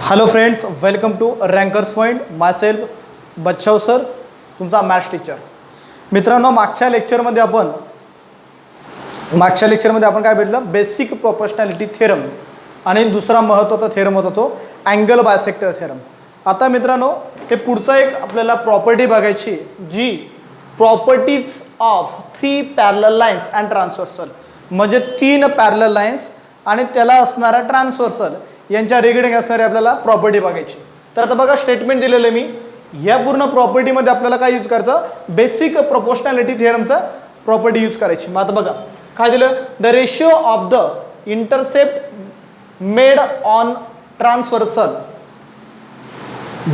Hello friends, welcome to Rankers Point. Myself Bachhav sir, तुमचा maths teacher. मित्रांनो, मागच्या लेक्चरमध्ये आपण काय भेटलं? बेसिक प्रोपोर्शनॅलिटी थेरम आणि दुसरा महत्त्वाचा थेरम होता तो अँगल बायसेक्टर थेरम. आता मित्रांनो, हे पुढचा एक आपल्याला प्रॉपर्टी बघायची, जी properties of 3 parallel lines and transversal, म्हणजे 3 पॅरलल लाईन्स आणि त्याला असणारा ट्रान्सव्हर्सल यांच्या रिगार्डिंग असणारी आपल्याला प्रॉपर्टी बघायची. तर आता बघा, स्टेटमेंट दिलेलं आहे मी. या पूर्ण प्रॉपर्टीमध्ये आपल्याला काय यूज करायचं? बेसिक प्रोपोर्शनॅलिटी थिअरमचा प्रॉपर्टी यूज करायची. मग आता बघा काय दिलं? The ratio of the intercept made on transversal,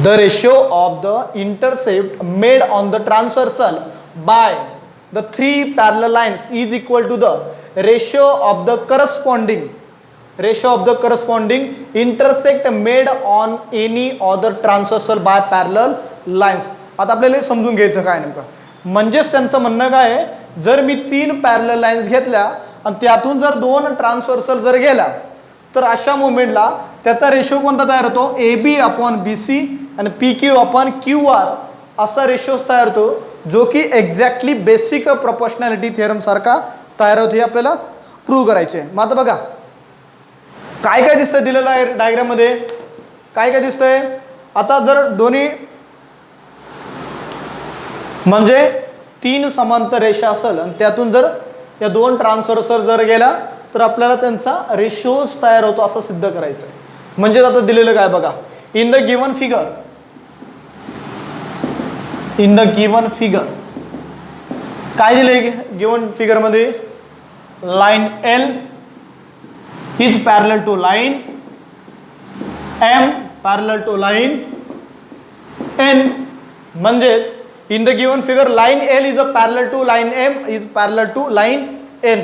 the ratio of the intercept made on the transversal by the 3 parallel lines is equal to the ratio of the corresponding intersect made on any other transversal by parallel lines. आता आपल्याला समजून घ्यायचं काय नेमकं, म्हणजेच त्यांचं म्हणणं काय आहे, जर मी 3 पॅरलल लाईन्स घेतल्या आणि त्यातून जर 2 ट्रान्सव्हर्सल जर गेला, तर अशा मोमेंटला त्याचा रेशो कोणता तयार होतो? AB अपॉन BC आणि PQ अपॉन QR असा रेशो तयार होतो, जो की एक्झॅक्टली बेसिक प्रोपोर्शनॅलिटी थिअरम सारखा तयार होतो. हे आपल्याला प्रूव्ह करायचे. मग आता बघा काय काय दिसतंय दिलेलं आहे डायग्राम मध्ये, काय काय दिसतंय. आता जर दोन्ही म्हणजे 3 समांतर रेषा असेल आणि त्यातून जर या 2 ट्रान्सव्हर्सल जर गेला, तर आपल्याला त्यांचा रेशोज तयार होतो असं सिद्ध करायचं आहे. म्हणजे आता दिलेलं काय बघा, इन द गिवन फिगर काय दिलंय गिवन फिगर मध्ये? Line L is parallel to line M parallel to line N. म्हणजेच in the given figure line L is a parallel to line M is parallel to line N.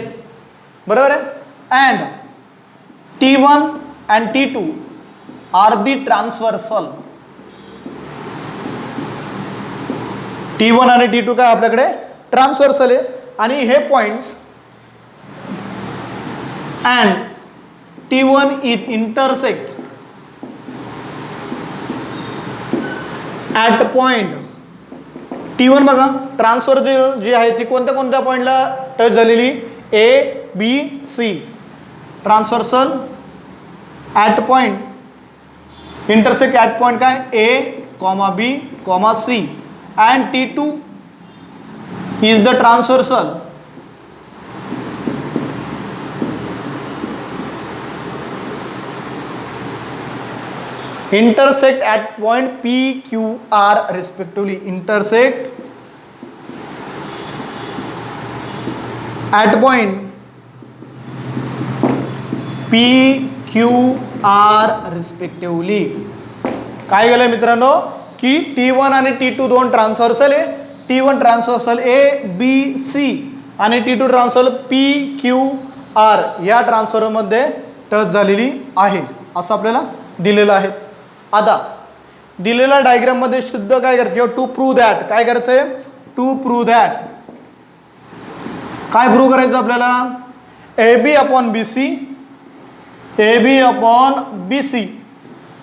बरोबर आहे. And T1 and T2 are the transversal. T1 आणि T2 काय आपल्याकडे transversal आहे. आणि हे points and T1 is intersect at point T1 बघा, transversal जी आहे ती कोणत्या कोणत्या पॉइंटला टच झालेली? A B C. Transversal at point intersect at point काय? A, B, C. And T2 is the transversal intersect at point P, Q, R respectively. Intersect at point P, Q, R respectively. काय गेलं मित्रांनो की T1 आणि T2 दोन transversal आहे. T1 transversal A, B, C आणि T2 transversal P, Q, R या ट्रान्सफॉर्मरमध्ये टच झालेली आहे असं आपल्याला दिलेलं आहे. आता दिलेल्या डायग्राम मध्ये शुद्ध काय करायचं किंवा टू प्रूव्ह दॅट काय करायचंय? टू प्रूव्ह दॅट काय प्रूव्ह करायचं आपल्याला? AB upon BC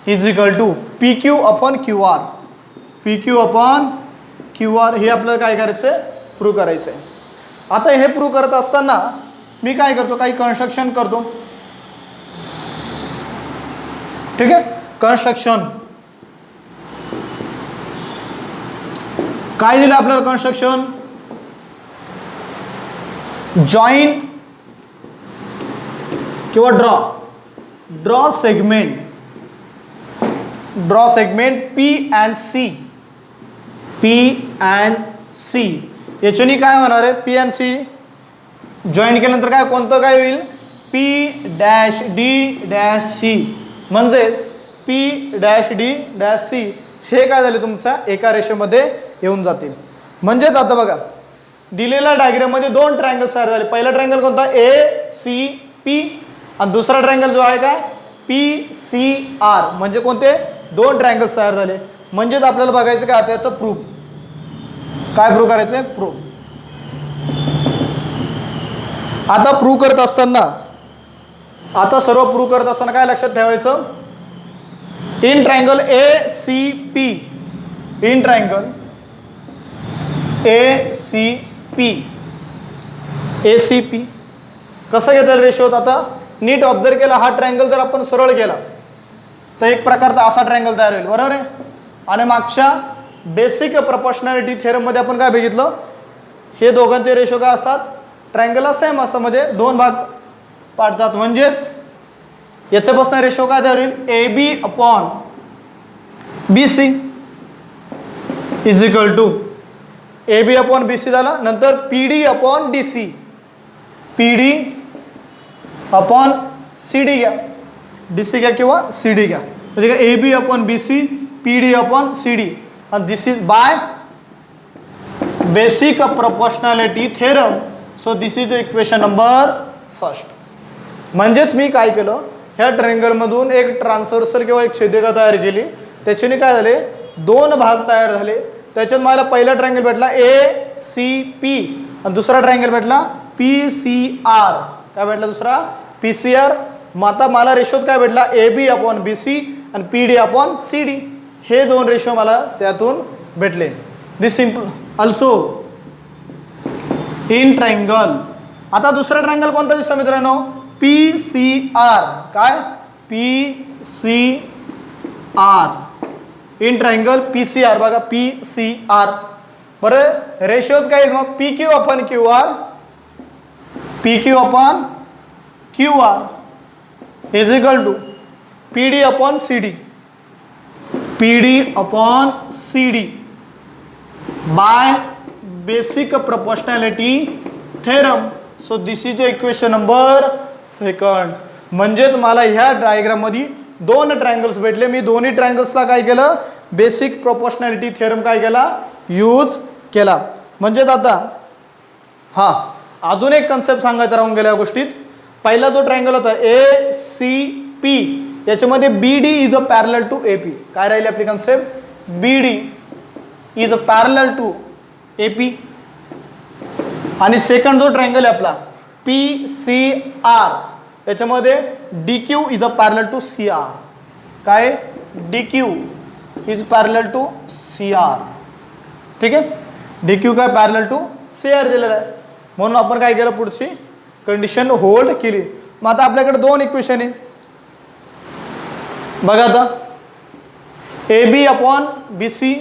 is equal to PQ upon QR. PQ upon QR हे आपल्याला काय करायचंय? प्रूव्ह करायचंय. आता हे प्रूव्ह करत असताना मी काय करतो? काही कन्स्ट्रक्शन करतो. ठीक आहे. कन्स्ट्रक्शन काय दिलं आपल्याला? कन्स्ट्रक्शन जॉईन किंवा draw segment P and C. याच्यानी काय होणार आहे? P अँड C जॉईन केल्यानंतर काय कोणतं काय होईल? P dash D dash C. म्हणजेच P dash D dash C हे काय झाले? तुमच्या एका रेषेमध्ये येऊन जातील. म्हणजेच आता बघा दिलेल्या डायग्राम मध्ये 2 ट्रायंगल तयार झाले. पहिला ट्रायंगल कोणता? ACP आणि दुसरा ट्रायंगल जो आहे काय? PCR. म्हणजे कोणते? 2 ट्रायंगल्स तयार झाले. म्हणजेच आपल्याला बघायचं काय? त्याचं प्रूफ काय प्रूव्ह करायचंय? प्रूफ. आता प्रूव्ह करत असताना काय लक्षात ठेवायचं? In triangle A C P, in triangle A C P, A C P कसं घेता येईल रेशो? आता नीट ऑब्झर्व केला, हा ट्रायंगल जर आपण सरळ केला तर एक प्रकारचा असा ट्रायंगल तयार होईल, बरोबर आहे. आणि मागच्या बेसिक प्रपोर्शनॅलिटी थेरम मध्ये आपण काय बघितलं, हे दोघांचे रेशो काय असतात, ट्रायंगलला सेम असं म्हणजे दोन भाग पाडतात. म्हणजेच याच्यापासून रेशो काय तयार होईल, A B upon B C is equal to A B upon B C झाला. नंतर P D upon D C, P D upon C D घ्या, डी सी घ्या किंवा सी डी घ्या. म्हणजे काय, A B upon B C, P D upon C D. आणि this is by basic proportionality theorem. So this is the equation number first. म्हणजेच मी काय केलं, ह्या ट्रायंगलमधून एक ट्रान्सव्हर्सल किंवा एक छेदिका तयार केली, त्याच्याने काय झाले, दोन भाग तयार झाले. त्याच्यात मला पहिला ट्रायंगल भेटला ए सी पी आणि दुसरा ट्रायंगल भेटला पी सी आर. काय भेटला दुसरा, पी सी आर. मग आता मला रेशोत काय भेटला, A B upon B C आणि P D upon C D. हे दोन रेशो मला त्यातून भेटले. This simple also in triangle. आता दुसरा ट्रायंगल कोणता दिसतो मित्रांनो, पी सी आर. काय, P C R. In triangle P C R बघा, पी सी आर. बरं, रेशोज काय येईल मग, P Q upon Q R, P Q upon Q R is equal to P D upon C D, P D upon C D by basic proportionality theorem. So this is the equation number second. म्हणजेच मला ह्या डायग्राममध्ये दोन triangles भेटले. मी दोन्ही ट्रायंगल्सला काय केलं, basic proportionality theorem काय केला, यूज केला. म्हणजेच आता हां, अजून एक कन्सेप्ट सांगायचा राहून गेल्या गोष्टीत. पहिला जो ट्रायंगल होता ए सी पी, याच्यामध्ये B D is a parallel to A P. काय राहिली आपली concept, B D is a parallel to A P. आणि सेकंड जो ट्रायंगल आहे आपला पी सी आर, याच्यामध्ये D Q is a parallel to C R. काय, D Q is parallel to C R. ठीक आहे, डी क्यू काय parallel to C R दिलेला आहे. म्हणून आपण काय केलं, पुढची कंडिशन होल्ड केली. मग आता आपल्याकडे दोन इक्वेशन आहे बघा. आता A B upon B C,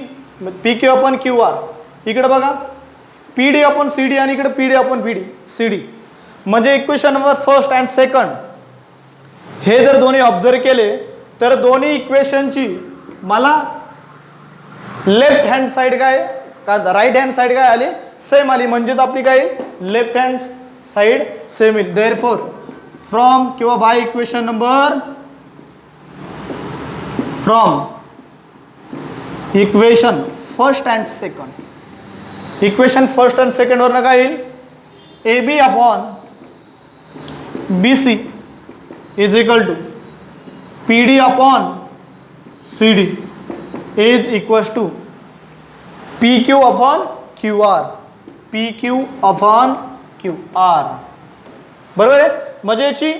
P Q upon Q R. इकडे बघा P D upon C D आणि इकडे P D upon P D C D. म्हणजे equation number first and second हे जर दोन्ही ऑब्झर्व केले तर दोन्ही इक्वेशनची मला लेफ्ट हँड साईड काय का राईट हँड साईड काय आली, सेम आली. म्हणजेच आपली काय लेफ्ट हँड साईड सेम येईल. देअरफॉर फ्रॉम किंवा by equation number, from equation first and second, equation first and second वरनं काय येईल, A B upon B C is equal to P D upon C D is equal to P Q upon Q R, P Q upon Q R. बरोबर आहे. म्हणजे याची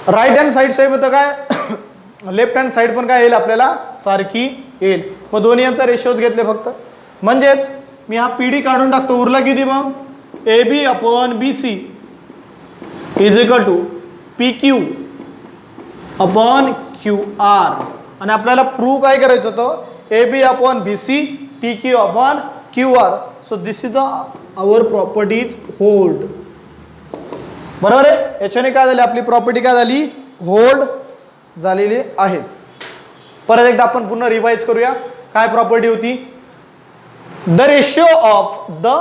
right hand side same होतं, काय left hand side पण काय येईल आपल्याला सारखी येईल. मग दोन्ही यांचा रेशिओज घेतले फक्त. म्हणजेच मी हा पी डी काढून टाकतो. उरला किती मग, A B upon B C is equal to P Q upon Q R. आणि आपल्याला प्रूव्ह काय करायचं होतं, A B upon B C P Q upon Q R. So this is our properties hold. बरोबर आहे. याच्याने काय झाली, आपली प्रॉपर्टी काय झाली, होल्ड झालेली आहे. परत एकदा आपण पुन्हा रिवाइज करूया. काय प्रॉपर्टी होती, the ratio of the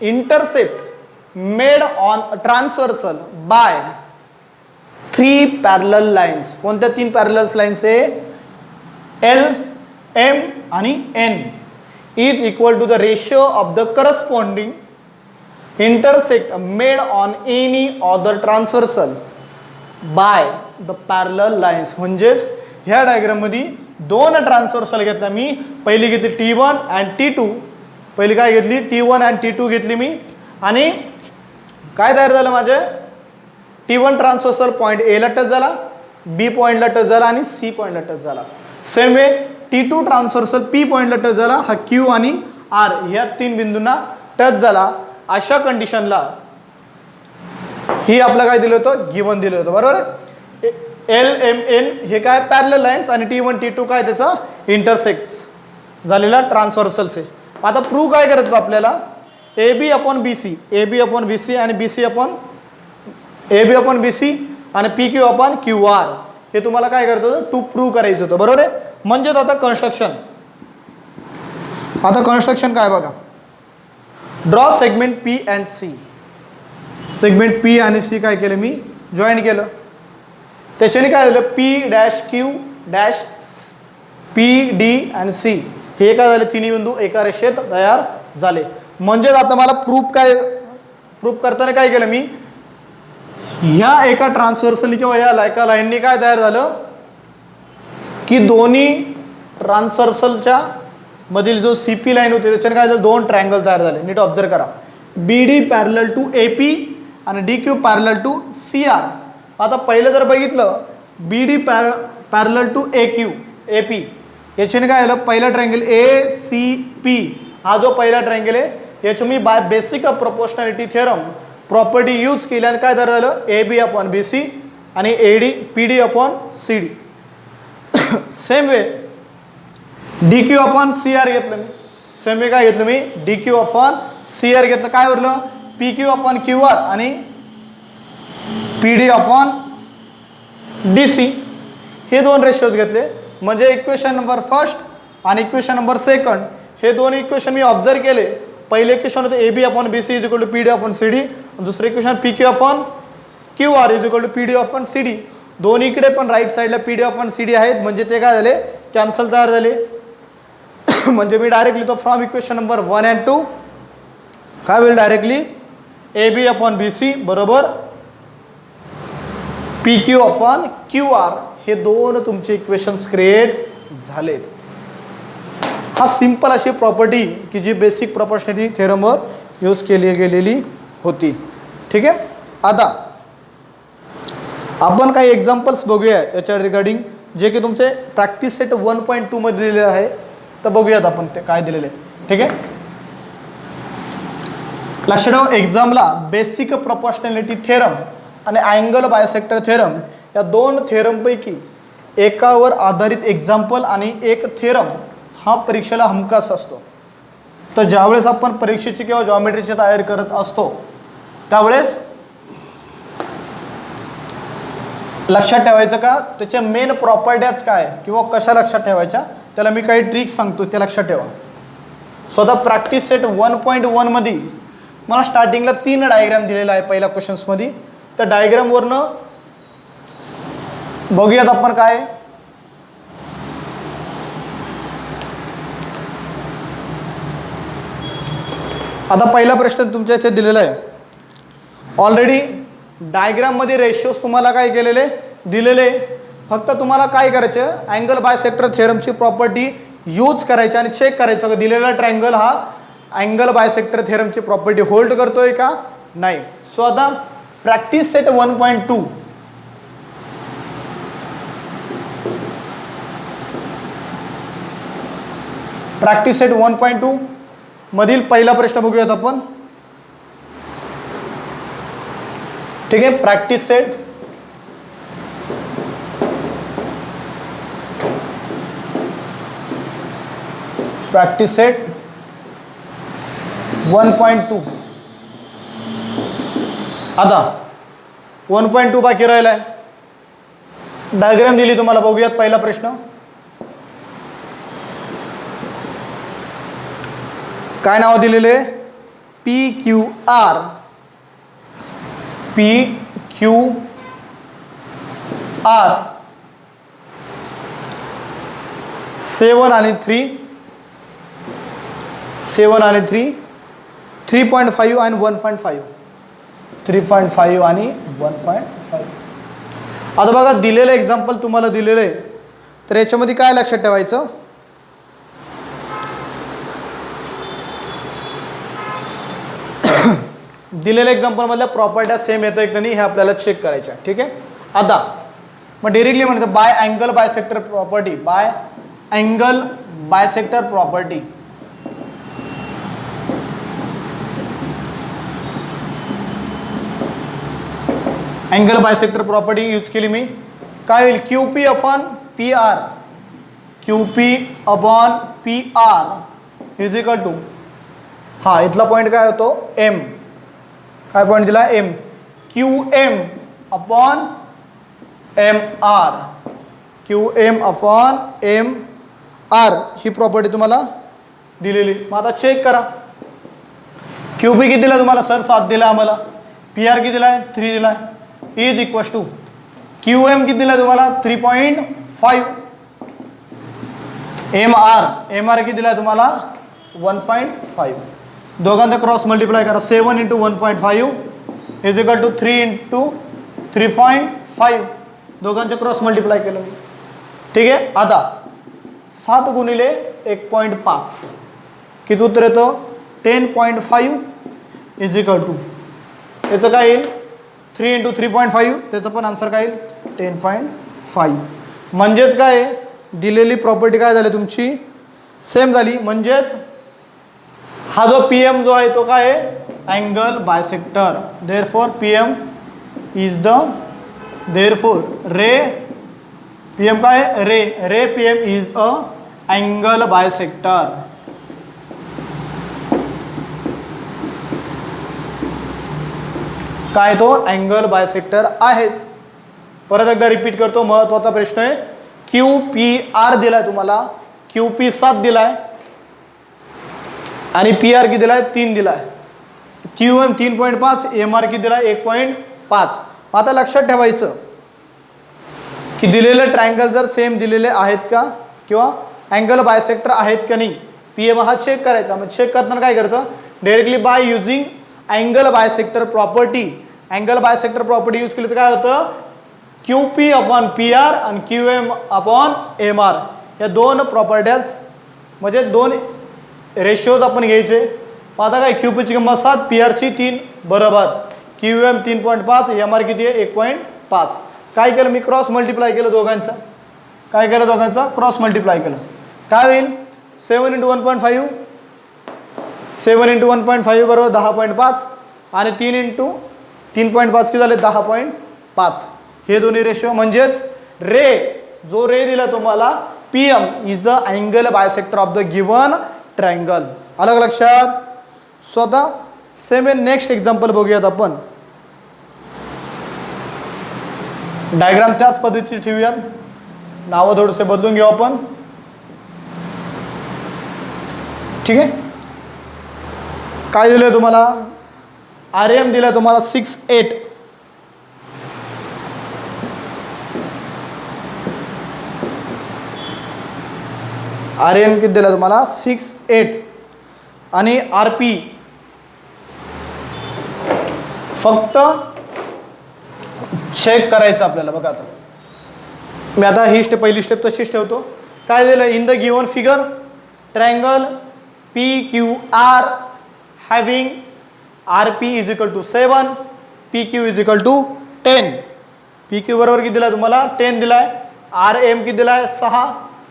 intercept made on transversal by three parallel lines. कोणत्या तीन पॅरलल लाईन्स आहे, एल एम आणि N, is equal to the ratio of the corresponding intersect made on any other transversal by the parallel lines. म्हणजेच ह्या diagram मध्ये दोन transversal घेतल्या मी. पहिली घेतली T1 and T2. पहिली काय घेतली, T1 and T2 घेतली मी. आणि काय तयार झालं माझे, T1 ट्रान्सव्हर्सल पॉईंट ए ला टच झाला बी पॉईंटला टच झाला आणि सी पॉईंटला टच झाला. Same way T2 transversal P पॉईंटला टच झाला, हा क्यू आणि आर ह्या 3 बिंदूंना टच झाला. अशा कंडिशनला ही आपलं काय दिलं होतं, गिवन दिलं होतं, बरोबर आहे. LMN हे काय पॅरलल लाईन्स आणि T1 T2 काय त्याचा इंटरसेक्ट्स झालेला ट्रान्सव्हर्सल्स आहे. आता प्रूव्ह काय करायचं आपल्याला, AB upon BC, AB upon BC आणि BC upon AB upon BC आणि PQ अपॉन QR हे तुम्हाला काय करायचं होतं, टू प्रूव्ह करायचं होतं, बरोबर आहे. म्हणजेच आता कन्स्ट्रक्शन काय बघा, draw segment P and C. Segment P आणि C काय केलं मी, जॉईन केलं. त्याच्याने काय झालं, P'Q' PD आणि C हे काय झाले, तिन्ही बिंदू एका रेषेत तयार झाले. म्हणजेच आता मला प्रूफ करताना काय केलं मी, ह्या एका ट्रान्सव्हर्सलनी किंवा या एका लाईननी काय तयार झालं की दोन्ही ट्रान्सव्हर्सलच्या मधील जो CP लाईन होती त्याच्याने काय झालं, 2 ट्रायंगल तयार झाले. नीट ऑब्झर्व करा, BD पॅरलल टू AP आणि DQ पॅरलल टू CR. आता पहिलं जर बघितलं, BD पॅरलल टू AP याच्याने काय झालं, पहिला ट्रायंगल ACP हा जो पहिला ट्रायंगल आहे याची मी by basic of proportionality theorem property use केल्याने काय झालं, AB अपॉन BC आणि PD upon CD. Same way DQ upon CR घेतलं मी, सेम वे काय घेतलं मी, DQ अपॉन CR घेतलं, काय उरलं, PQ अपॉन QR आणि PD अपॉन DC हे 2 रेशोज घेतले. म्हणजे इक्वेशन नंबर फर्स्ट आणि इक्वेशन नंबर सेकंड हे 2 इक्वेशन मी ऑब्झर्व केले. पहिले इक्वेशन होते AB upon BC is equal to PD upon CD, दुसरे equation PQ upon QR is equal to PD upon CD. दोन्हीकडे पण राईट साईडला PD अपॉन CD आहेत, म्हणजे ते काय झाले, कॅन्सल तयार झाले. म्हणजे मी डायरेक्ट लिहितो फ्रॉम इक्वेशन नंबर 1 and 2 काय होईल, डायरेक्टली AB अपॉन BC बरोबर PQ अपॉन QR हे 2 तुमचे इक्वेशन्स क्रिएट झालेत. हा सिंपल अशी प्रॉपर्टी की जी बेसिक प्रोपोर्शनॅलिटी थिअरमवर यूज केली गेलेली होती. ठीक आहे, आता आपण काही एक्झाम्पल्स बघूया याच्या रिगार्डिंग, जे की तुमचे प्रॅक्टिस सेट 1.2 मध्ये दिलेले आहे. तर बघूयात आपण ते काय दिलेले आहे. ठीक आहे, लक्ष ठेवा, एक्झामला बेसिक प्रोपोर्शनॅलिटी थिअरम आणि अँगल बायसेक्टर थिअरम या 2 थिअरमपैकी एकावर आधारित एक्झाम्पल आणि एक थिअरम हा परीक्षेला हमखास असतो. तर ज्यावेळेस आपण परीक्षेची किंवा जॉमेट्रीची तयारी करत असतो त्यावेळेस लक्षात ठेवायचं का, त्याच्या मेन प्रॉपर्ट्याच काय किंवा कशा लक्षात ठेवायच्या, त्याला मी काही ट्रिक्स सांगतो, ते लक्षात ठेवा. सो आता प्रॅक्टिस सेट 1.1 मध्ये मला स्टार्टिंगला 3 डायग्राम दिलेला आहे पहिल्या क्वेश्चन्समध्ये. त्या डायग्रामवरनं बघूयात आपण काय. आता पहिला प्रश्न तुमच्या इथे दिलेला आहे. ऑलरेडी डायग्राम मध्ये रेशियोज तुम्हाला काय केलेले दिलेले, फक्त तुम्हाला काय करायचं, अँगल बायसेक्टर थिअरमची प्रॉपर्टी यूज करायची आणि चेक करायचं की दिलेला ट्रायंगल हा अँगल बायसेक्टर थिअरमची प्रॉपर्टी होल्ड करतोय का नाही. सो आता प्रॅक्टिस सेट 1.2 प्रॅक्टिस सेट 1.2 मधील पहिला प्रश्न बघूयात आपण. ठीक आहे, प्रॅक्टिस सेट प्रॅक्टिस सेट 1.2. आता 1.2 बाकी राहिलाय. डायग्राम दिली तुम्हाला, बघूयात पहिला प्रश्न. काय नाव दिलेले, PQR PQR 7 आणि 3 3.5 आणि 1.5 3.5 आणि 1.5. आता बघा दिलेलं एक्झाम्पल तुम्हाला दिलेलं आहे, तर याच्यामध्ये काय लक्षात ठेवायचं, दिलेल्या एक्झाम्पल मधल्या प्रॉपर्ट्या सेम येतं की नाही हे आपल्याला चेक करायच्या. ठीक आहे, आता मग डिरेक्टली म्हणतो by angle bisector property, by angle bisector property. Angle bisector property use केली मी, काय होईल QP upon PR, QP upon PR is equal to, हा इथला पॉईंट काय होतो M, काय पॉईंट दिला M, QM upon MR, QM upon MR ही प्रॉपर्टी तुम्हाला दिलेली. मग आता चेक करा, QP किती दिला तुम्हाला सर 7 दिला आम्हाला, PR किती दिला आहे 3 दिला आहे, इज इक्वल्स टू QM किती दिला तुम्हाला 3.5, MR किती दिला तुम्हाला 1.5, दोघांचा क्रॉस मल्टिप्लाय करा, 7 into 1.5 is equal to 3 into 3.5, दोघांचे क्रॉस मल्टिप्लाय केलं मी. ठीक आहे, आता 7 गुणिले 1.5 किती उत्तर येतं 10.5 इज इक्वल टू, याचं काय येईल 3 इंटू 3.5, त्याचं पण आन्सर काय येईल 10.5. म्हणजेच काय दिलेली प्रॉपर्टी काय झाली तुमची सेम झाली. म्हणजेच हा जो PM जो आहे तो काय आहे angle bisector, therefore PM is the, therefore ray PM काय आहे रे PM is a angle bisector. काय तो अँगल बायसेक्टर आहेत. परत एकदा रिपीट करतो, महत्वाचा प्रश्न आहे. QPR दिलाय तुम्हाला, QP 7 दिलाय आणि PR किती दिलाय 3 दिलाय, QM 3.5, MR किती दिलाय 1.5. आता लक्षात ठेवायचं की दिलेले ट्रायंगल जर सेम दिलेले आहेत का किंवा अँगल बायसेक्टर आहेत का नाही, PM हा चेक करायचा. मग चेक करताना काय करायचं directly by using angle bisector property. Angle bisector property use केली तर काय होतं QP अपॉन PR आणि QM अपॉन MR या दोन प्रॉपर्ट्याज म्हणजे दोन रेशिओज आपण घ्यायचे. आता काय QP ची किंमत 7, PR ची 3 बरोबर, QM 3.5, MR किती आहे 1.5. काय केलं मी क्रॉस मल्टिप्लाय केलं दोघांचं, काय केलं दोघांचं क्रॉस मल्टिप्लाय केलं, काय होईल 7 इंटू 1.5, 7 इंटू 1.5 बरोबर 10.5 आणि 3 इंटू 3.5 किती झाले 10.5. हे दोन्ही रेशिओ. म्हणजेच जो रे दिला तुम्हाला PM is the angle bisector of the given triangle. अलग लक्षात. स्वतः सेम नेक्स्ट एक्झाम्पल बघूयात आपण. डायग्राम त्याच पद्धतीची ठेवूयात, नावं थोडेसे बदलून घेऊ आपण. ठीक आहे, काय दिलंय तुम्हाला RM दिलाय तुम्हाला 6.8, RM किती दिला तुम्हाला 6.8 आणि RP फक्त चेक करायचं आपल्याला. बघा आता मी आता ही पहिली स्टेप तशीच ठेवतो. काय दिलं in the given figure triangle PQR having RP is equal to 7, PQ is equal to 10. PQ बरोबर किती दिलाय तुम्हाला 10 दिलाय, RM किती दिलाय 6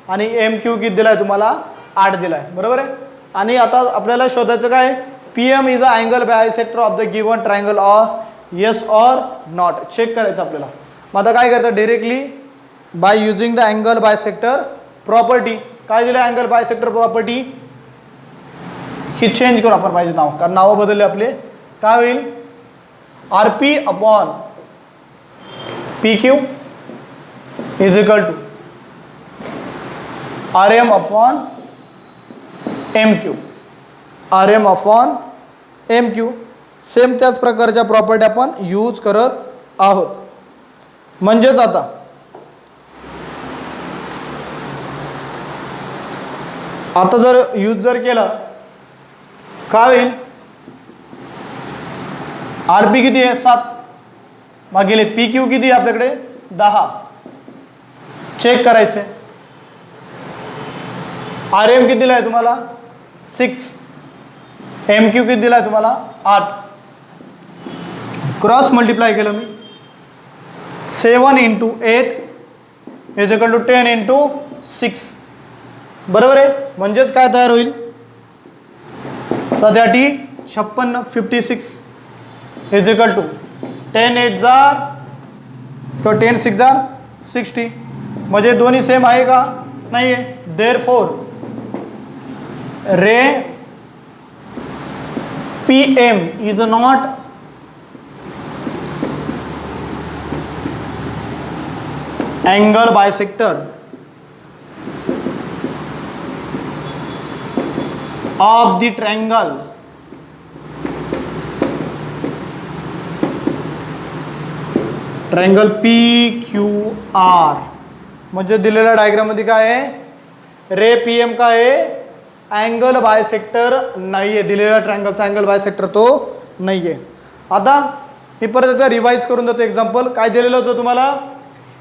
आणि MQ किती दिलाय तुम्हाला 8 दिलाय. बरोबर आहे. आणि आता आपल्याला शोधायचं काय PM is a angle bisector of the given triangle or yes or not. Check करायचं आपल्याला. मग आता काय करायचं directly by using the angle bisector property. काय दिलं अँगल बायसेक्टर प्रॉपर्टी ही चेंज करू आपण पाहिजे नाव, कारण नावं बदलले आपले. काय होईल RP upon PQ is equal to RM upon MQ, RM upon MQ. Same त्याच प्रकारच्या प्रॉपर्टी आपण यूज करत आहोत. म्हणजेच आता जर यूज जर केला काय होईल RP किती आहे 7 भागिले PQ किती आहे आपल्याकडे 10. चेक करायचे. RM किती दिलाय तुम्हाला 6, MQ किती दिलाय तुम्हाला 8. क्रॉस मल्टिप्लाय केलं मी 7 into 8 is equal to 10 into 6. बरोबर आहे. म्हणजेच काय तयार होईल, सध्याटी 56 56 इज इक्वल टू 10 8 जार किंवा 10 6 जार 60. म्हणजे दोन्ही सेम आहे का, नाही आहे. Therefore ray PM is not angle bisector of the triangle PQR. म्हणजे दिलेल्या डायग्राम मध्ये काय आहे, रे PM काय आहे, अँगल बायसेक्टर नाही आहे. दिलेल्या ट्रायंगलचा अँगल बायसेक्टर तो नाही आहे. आता मी परत एकदा रिवाइज करून देतो. एक्झाम्पल काय दिलेलं होतं तुम्हाला,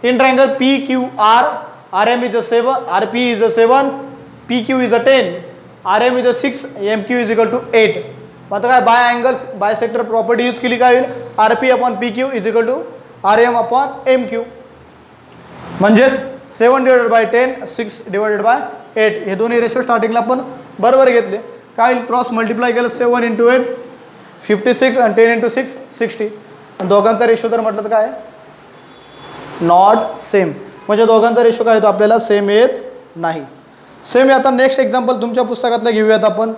in triangle PQR RM is a 7, RP is a 7, PQ is a 10, RM is a 6, MQ is equal to 8. आता काय by angles bisector property use केली, काय होईल, RP upon PQ is equal to RM upon MQ. म्हणजेच 7 divided by 10 6 divided by 8 हे दोन्ही ratio स्टार्टिंगला आपण बरोबर घेतले. काय होईल, क्रॉस मल्टिप्लाय केलं 7 इंटू 8 56 आणि 10 इंटू 6 60. आणि दोघांचा रेशो जर म्हटलं तर काय, नॉट सेम. म्हणजे दोघांचा रेशो काय होतो आपल्याला, सेम येत नाही. सेम आता नेक्स्ट एक्झाम्पल तुमच्या पुस्तकातलं घेऊयात आपण.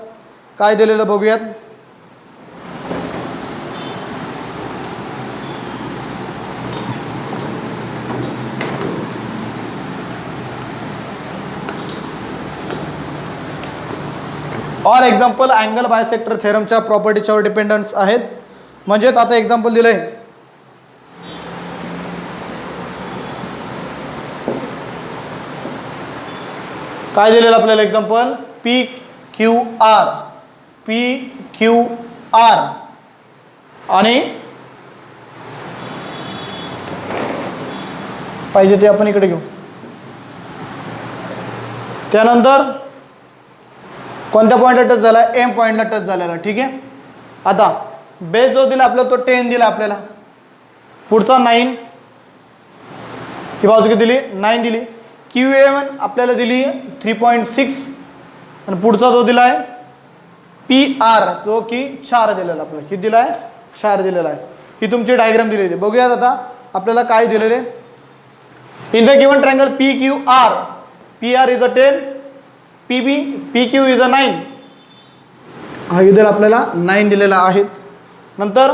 काय दिलेलं बघूयात. ऑल एक्झाम्पल अँगल बायसेक्टर थेरमच्या प्रॉपर्टीच्यावर डिपेंडन्स आहेत. म्हणजेच आता एक्झाम्पल दिलंय, काय दिलेलं आपल्याला एक्झाम्पल, PQR आणि पाहिजे ते आपण इकडे घेऊ. त्यानंतर कोणत्या पॉईंटला टच झाला, M पॉईंटला टच झालेला. ठीक आहे. आता बेस जो दिला आपल्याला तो 10 दिला आपल्याला. पुढचा 9, ही बाजू किती दिली, 9 दिली. QM आपल्याला दिली 3.6 आणि पुढचा जो दिला आहे PR जो की 4 दिलेला आपल्याला. किती दिला आहे, 4 दिलेला आहे. ही तुमची डायग्राम दिलेली. बघूयात आता आपल्याला काय दिलेले. In the given triangle PQR PR is a 10, PQ is a 9. हा दिला आपल्याला 9 दिलेला आहे. नंतर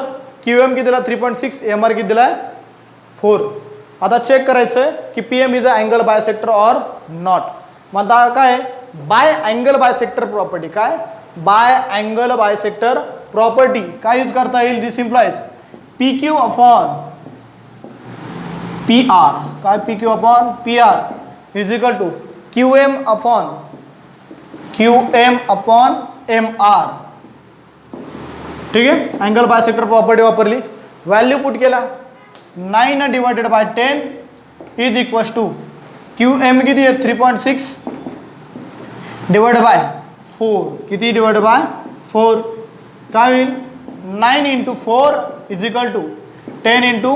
QM किती दिला 3.6, MR किती दिला आहे 4. आता चेक करायचं आहे की PM is a angle bisector or not. मग आता काय, बाय अँगल बायसेक्टर प्रॉपर्टी. काय, बाय अँगल बायसेक्टर प्रॉपर्टी काय यूज करता येईल, this implies PQ upon PR. काय, PQ upon PR is equal to QM upon MR. ठीक आहे. अँगल बायसेक्टर प्रॉपर्टी वापरली, व्हॅल्यू पुट केला, 9 divided by 10 is equals to QM किती आहे 3.6 डिवायडेड बाय 4. किती डिवायडेड बाय 4. काय होईल, 9 into 4 is equal to 10 into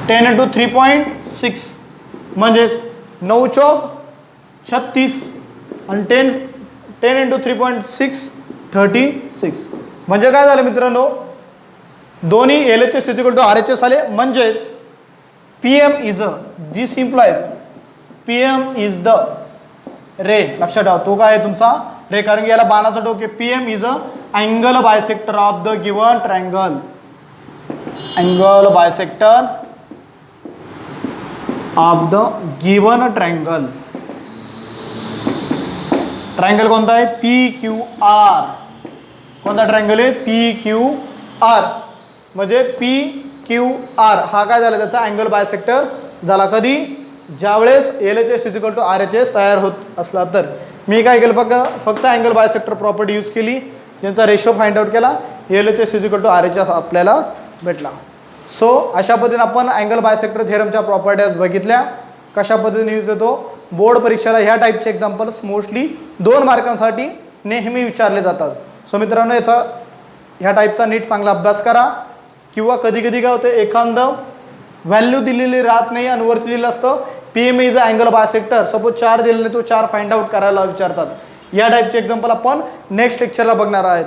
3.6. म्हणजेच 9 चौक 36 आणि 10 इंटू 3.6 36. म्हणजे काय झालं मित्रांनो, दोन्ही LHS is equal to RHS आले. म्हणजेच PM is this implies PM is the ray. लक्षात ठेवा तो काय आहे तुमचा रे, कारण की याला बाणाचा टोक आहे. PM is a angle bisector of the given triangle. Angle bisector of the given triangle. Triangle कोणता आहे, PQR. कोणता ट्रायंगल आहे, PQR. म्हणजे PQR हा काय झाला, त्याचा अँगल बायसेक्टर झाला. कधी, ज्यावेळेस LHS is equal to RHS तयार होत असला तर. मी काय केलं, फक्त अँगल बायसेक्टर प्रॉपर्टी यूज केली, त्यांचा रेशो फाइंड आउट केला, LHS is equal to RHS आपल्याला भेटला. सो अशा पद्धतीने आपण अँगल बायसेक्टर थेरमच्या प्रॉपर्टीज बघितल्या. कशा पद्धतीने यूज होतो, बोर्ड परीक्षेला ह्या टाईपचे एक्झाम्पल्स मोस्टली 2 मार्कांसाठी नेहमी विचारले जातात. सो मित्रांनो, ह्या टाईपचा नीट चांगला अभ्यास करा. किंवा कधी कधी काय होतं, एखादं व्हॅल्यू दिलेली राहत नाही आणि वरती दिलं असतं PMA is a angle bisector. Suppose 4 दिलेले तो 4 फाइंड आउट करायला विचारतात. या टाईपचे एक्झाम्पल आपण नेक्स्ट लेक्चरला बघणार आहेत.